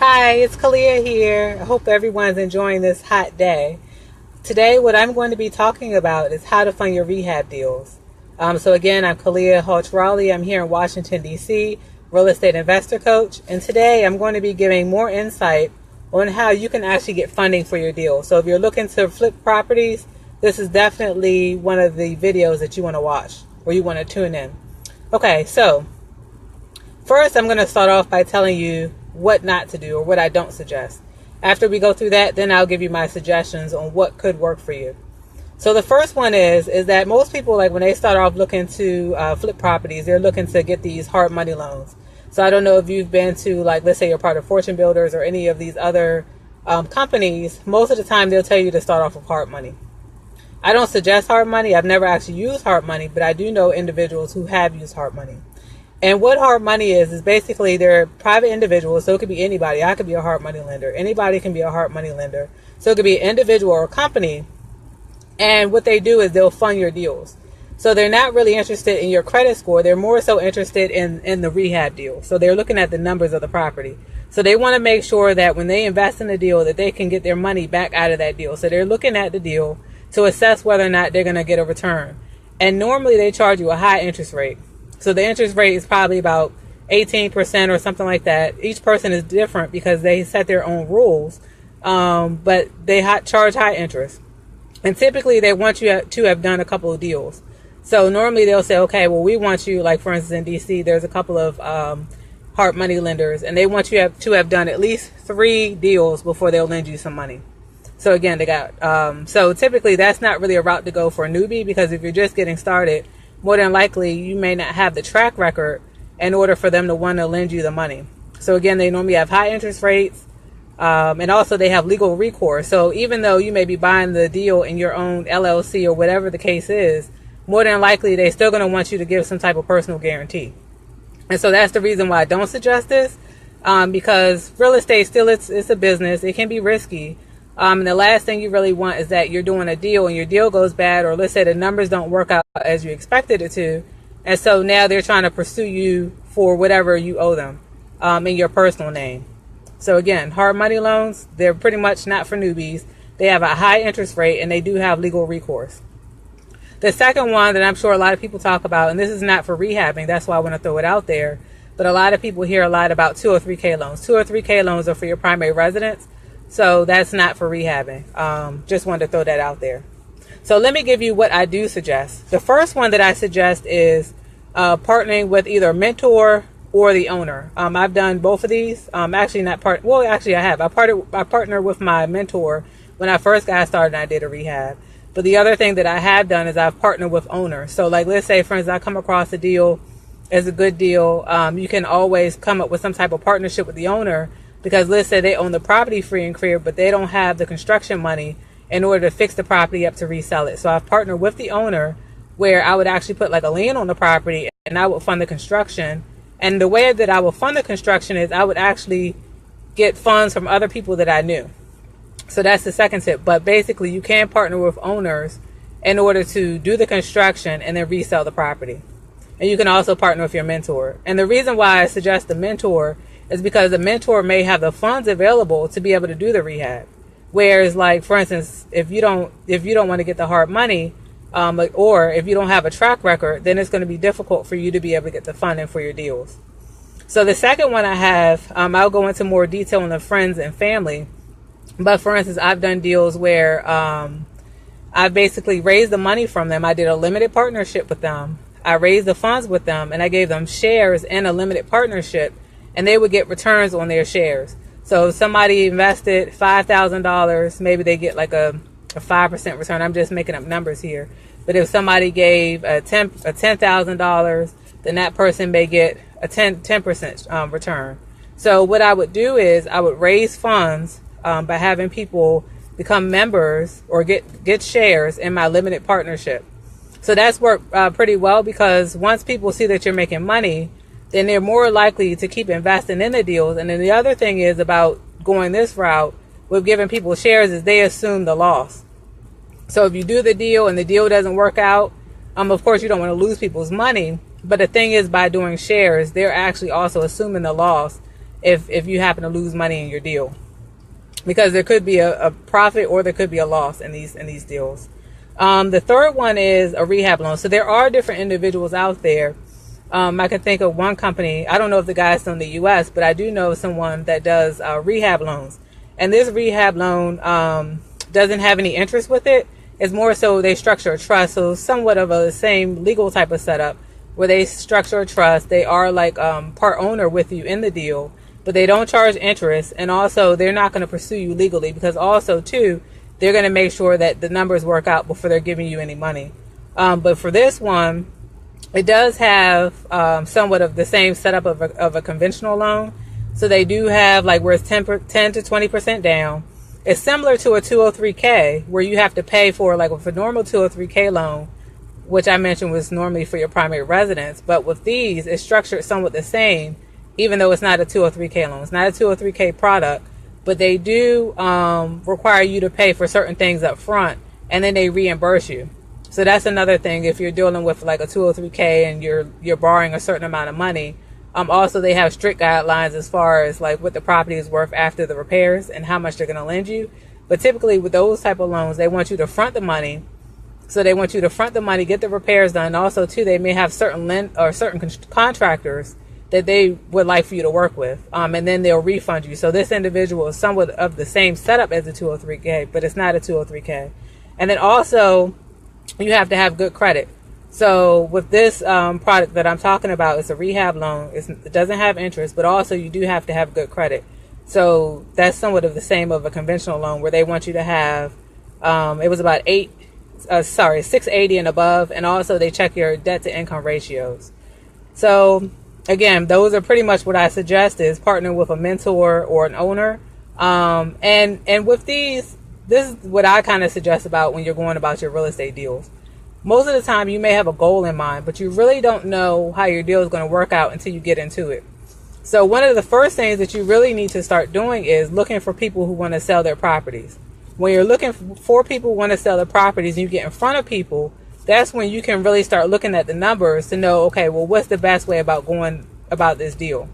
Hi, it's Kalia here. I hope everyone's enjoying this hot day. Today, what I'm going to be talking about is how to fund your rehab deals. So again, I'm Kalia Halch-Raleigh. I'm here in Washington, D.C., real estate investor coach. And today, I'm going to be giving more insight on how you can actually get funding for your deal. So if you're looking to flip properties, this is definitely one of the videos that you want to watch or you want to tune in. Okay, so first, I'm going to start off by telling you what not to do or what I don't suggest. After we go through that, then I'll give you my suggestions on what could work for you. So the first one is that most people, like when they start off looking to flip properties, they're looking to get these hard money loans. So I don't know if you've been to, like, let's say you're part of Fortune Builders or any of these other companies. Most of the time they'll tell you to start off with hard money. I don't suggest hard money. I've never actually used hard money, but I do know individuals who have used hard money. And what hard money is basically they're private individuals, so it could be anybody. I could be a hard money lender. Anybody can be a hard money lender. So it could be an individual or a company. And what they do is they'll fund your deals. So they're not really interested in your credit score. They're more so interested in the rehab deal. So they're looking at the numbers of the property. So they want to make sure that when they invest in the deal that they can get their money back out of that deal. So they're looking at the deal to assess whether or not they're going to get a return. And normally they charge you a high interest rate. So the interest rate is probably about 18% or something like that. Each person is different because they set their own rules, but they charge high interest. And typically they want you to have done a couple of deals. So normally they'll say, okay, well, we want you, like for instance in DC, there's a couple of hard money lenders, and they want you to have done at least 3 deals before they'll lend you some money. So again, they got, so typically that's not really a route to go for a newbie, because if you're just getting started, more than likely you may not have the track record in order for them to want to lend you the money. So again, they normally have high interest rates, and also they have legal recourse. So even though you may be buying the deal in your own LLC or whatever the case is, more than likely they're still going to want you to give some type of personal guarantee. And so that's the reason why I don't suggest this, because real estate still, it's a business. It can be risky. And the last thing you really want is that you're doing a deal and your deal goes bad, or let's say the numbers don't work out as you expected it to. And so now they're trying to pursue you for whatever you owe them in your personal name. So again, hard money loans, they're pretty much not for newbies. They have a high interest rate and they do have legal recourse. The second one that I'm sure a lot of people talk about, and this is not for rehabbing, that's why I want to throw it out there, but a lot of people hear a lot about 203K loans. 203K loans are for your primary residence. So that's not for rehabbing. Just wanted to throw that out there. So let me give you what I do suggest. The first one that I suggest is partnering with either a mentor or the owner. I've done both of these. Actually I have. I partnered with my mentor when I first got started and I did a rehab. But the other thing that I have done is I've partnered with owners. So like, let's say, for instance, I come across a deal as a good deal. You can always come up with some type of partnership with the owner, because let's say they own the property free and clear, but they don't have the construction money in order to fix the property up to resell it. So I've partnered with the owner where I would actually put like a lien on the property and I would fund the construction. And the way that I will fund the construction is I would actually get funds from other people that I knew. So that's the second tip. But basically you can partner with owners in order to do the construction and then resell the property. And you can also partner with your mentor. And the reason why I suggest the mentor is because the mentor may have the funds available to be able to do the rehab. Whereas, like, for instance, if you don't want to get the hard money, or if you don't have a track record, then it's going to be difficult for you to be able to get the funding for your deals. So the second one I have, I'll go into more detail on the friends and family. But for instance, I've done deals where I basically raised the money from them. I did a limited partnership with them. I raised the funds with them, and I gave them shares in a limited partnership, and they would get returns on their shares. So if somebody invested $5,000, maybe they get like a 5% return. I'm just making up numbers here. But if somebody gave a $10,000, then that person may get a 10% return. So what I would do is I would raise funds by having people become members or get shares in my limited partnership. So that's worked pretty well, because once people see that you're making money, then they're more likely to keep investing in the deals. And then the other thing is about going this route with giving people shares is they assume the loss. So if you do the deal and the deal doesn't work out, of course you don't want to lose people's money. But the thing is, by doing shares, they're actually also assuming the loss if you happen to lose money in your deal, because there could be a profit or there could be a loss in these deals. The third one is a rehab loan. So there are different individuals out there. I can think of one company. I don't know if the guy's still in the U.S., but I do know someone that does rehab loans. And this rehab loan doesn't have any interest with it. It's more so they structure a trust. So somewhat of a same legal type of setup where they structure a trust. They are like part owner with you in the deal, but they don't charge interest. And also they're not going to pursue you legally, because also too, they're going to make sure that the numbers work out before they're giving you any money. But for this one, it does have somewhat of the same setup of a conventional loan. So they do have like where it's 10 to 20% down. It's similar to a 203K where you have to pay for, like with a normal 203K loan, which I mentioned was normally for your primary residence. But with these, it's structured somewhat the same, even though it's not a 203K loan. It's not a 203K product, but they do require you to pay for certain things up front, and then they reimburse you. So that's another thing if you're dealing with like a 203K and you're borrowing a certain amount of money. Also, they have strict guidelines as far as like what the property is worth after the repairs and how much they're going to lend you. But typically with those type of loans, they want you to front the money. So they want you to front the money, get the repairs done. Also, too, they may have certain contractors that they would like for you to work with, and then they'll refund you. So this individual is somewhat of the same setup as a 203K, but it's not a 203K. And then also, you have to have good credit. So with this product that I'm talking about, it's a rehab loan. It doesn't have interest, but also you do have to have good credit. So that's somewhat of the same of a conventional loan where they want you to have, it was about 680 and above. And also they check your debt to income ratios. So again, those are pretty much what I suggest is partnering with a mentor or an owner. And with these, this is what I kind of suggest about when you're going about your real estate deals. Most of the time you may have a goal in mind, but you really don't know how your deal is going to work out until you get into it. So one of the first things that you really need to start doing is looking for people who want to sell their properties. When you're looking for people who want to sell their properties and you get in front of people, that's when you can really start looking at the numbers to know, okay, well, what's the best way about going about this deal?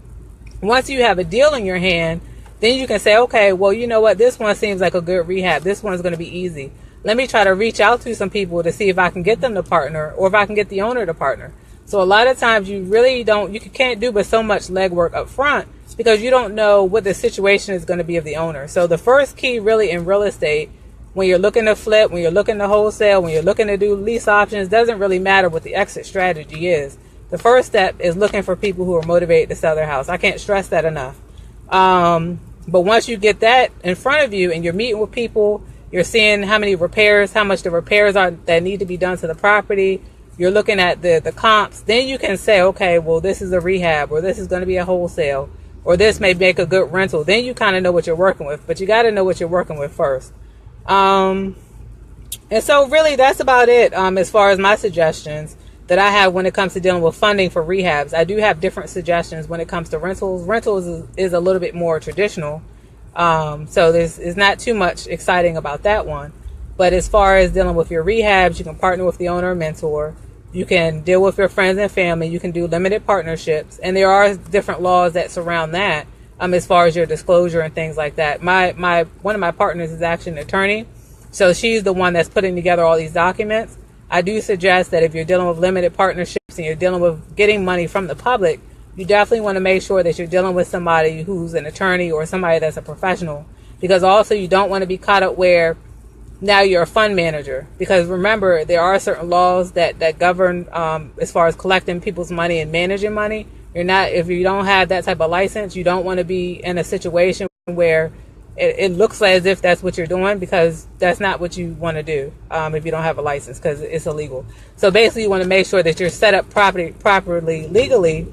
Once you have a deal in your hand, then you can say, okay, well, you know what? This one seems like a good rehab. This one's going to be easy. Let me try to reach out to some people to see if I can get them to partner or if I can get the owner to partner. So a lot of times you can't do but so much legwork up front because you don't know what the situation is going to be of the owner. So the first key really in real estate, when you're looking to flip, when you're looking to wholesale, when you're looking to do lease options, doesn't really matter what the exit strategy is. The first step is looking for people who are motivated to sell their house. I can't stress that enough. But once you get that in front of you and you're meeting with people, you're seeing how many repairs, how much the repairs are that need to be done to the property. You're looking at the comps. Then you can say, okay, well, this is a rehab, or this is going to be a wholesale, or this may make a good rental. Then you kind of know what you're working with, but you got to know what you're working with first. And so really that's about it as far as my suggestions that I have when it comes to dealing with funding for rehabs. I do have different suggestions when it comes to rentals. Rentals is a little bit more traditional. So there's not too much exciting about that one. But as far as dealing with your rehabs, you can partner with the owner or mentor. You can deal with your friends and family. You can do limited partnerships. And there are different laws that surround that as far as your disclosure and things like that. One of my partners is actually an attorney. So she's the one that's putting together all these documents. I do suggest that if you're dealing with limited partnerships and you're dealing with getting money from the public, you definitely want to make sure that you're dealing with somebody who's an attorney or somebody that's a professional, because also you don't want to be caught up where now you're a fund manager, because remember, there are certain laws that govern as far as collecting people's money and managing money. If you don't have that type of license, you don't want to be in a situation where it looks as if that's what you're doing, because that's not what you want to do if you don't have a license, because it's illegal. So basically you want to make sure that you're set up properly legally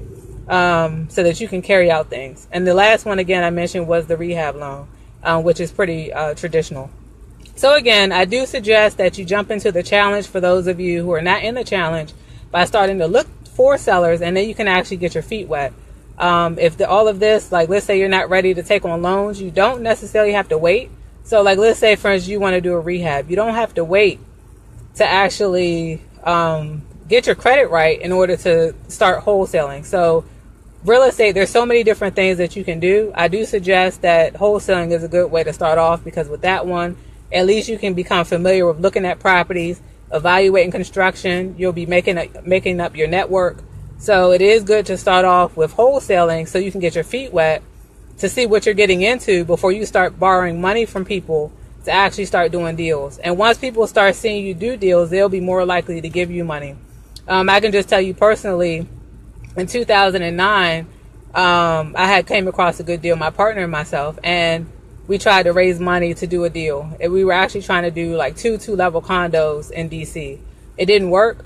so that you can carry out things. And the last one, again, I mentioned was the rehab loan, which is pretty traditional. So again, I do suggest that you jump into the challenge for those of you who are not in the challenge by starting to look for sellers, and then you can actually get your feet wet. If all of this, like let's say you're not ready to take on loans, you don't necessarily have to wait. So like let's say, for instance, you want to do a rehab. You don't have to wait to actually get your credit right in order to start wholesaling. So real estate, there's so many different things that you can do. I do suggest that wholesaling is a good way to start off, because with that one, at least you can become familiar with looking at properties, evaluating construction. You'll be making up your network. So it is good to start off with wholesaling so you can get your feet wet to see what you're getting into before you start borrowing money from people to actually start doing deals. And once people start seeing you do deals, they'll be more likely to give you money. I can just tell you personally, in 2009, I had came across a good deal, my partner and myself, and we tried to raise money to do a deal. And we were actually trying to do like two-level condos in DC. It didn't work.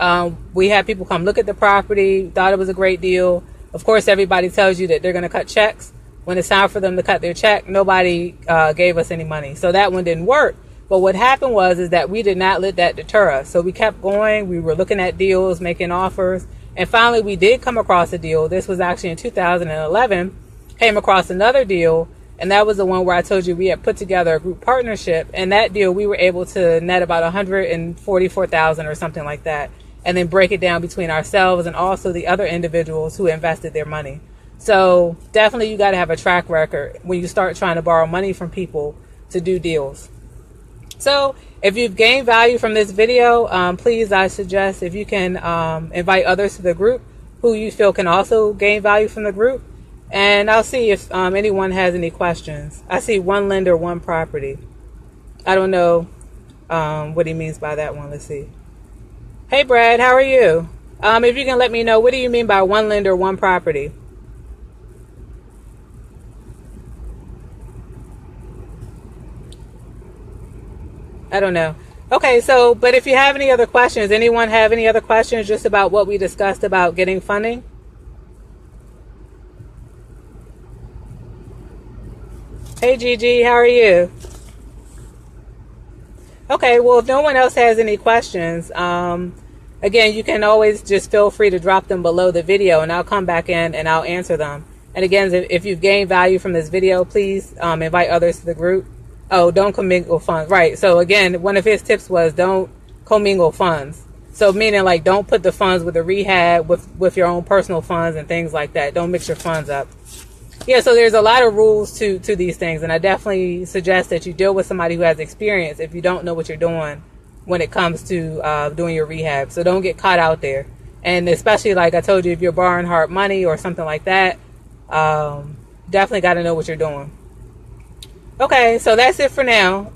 We had people come look at the property, thought it was a great deal. Of course, everybody tells you that they're going to cut checks. When it's time for them to cut their check, nobody gave us any money. So that one didn't work. But what happened is that we did not let that deter us. So we kept going. We were looking at deals, making offers. And finally, we did come across a deal. This was actually in 2011. Came across another deal. And that was the one where I told you we had put together a group partnership. And that deal, we were able to net about $144,000 or something like that. And then break it down between ourselves and also the other individuals who invested their money. So definitely you got to have a track record when you start trying to borrow money from people to do deals. So if you've gained value from this video, please, I suggest if you can invite others to the group who you feel can also gain value from the group. And I'll see if anyone has any questions. I see one lender, one property. I don't know what he means by that one. Let's see. Hey, Brad, how are you? If you can let me know, what do you mean by one lender, one property? I don't know. Okay, so, but if you have any other questions, anyone have any other questions just about what we discussed about getting funding? Hey, Gigi, how are you? Okay, well, if no one else has any questions, again, you can always just feel free to drop them below the video, and I'll come back in and I'll answer them. And again, if you've gained value from this video, please invite others to the group. Oh, don't commingle funds. Right. So again, one of his tips was don't commingle funds. So meaning like don't put the funds with the rehab with your own personal funds and things like that. Don't mix your funds up. Yeah, so there's a lot of rules to these things, and I definitely suggest that you deal with somebody who has experience if you don't know what you're doing when it comes to doing your rehab. So don't get caught out there. And especially like I told you, if you're borrowing hard money or something like that, definitely got to know what you're doing. Okay, so that's it for now.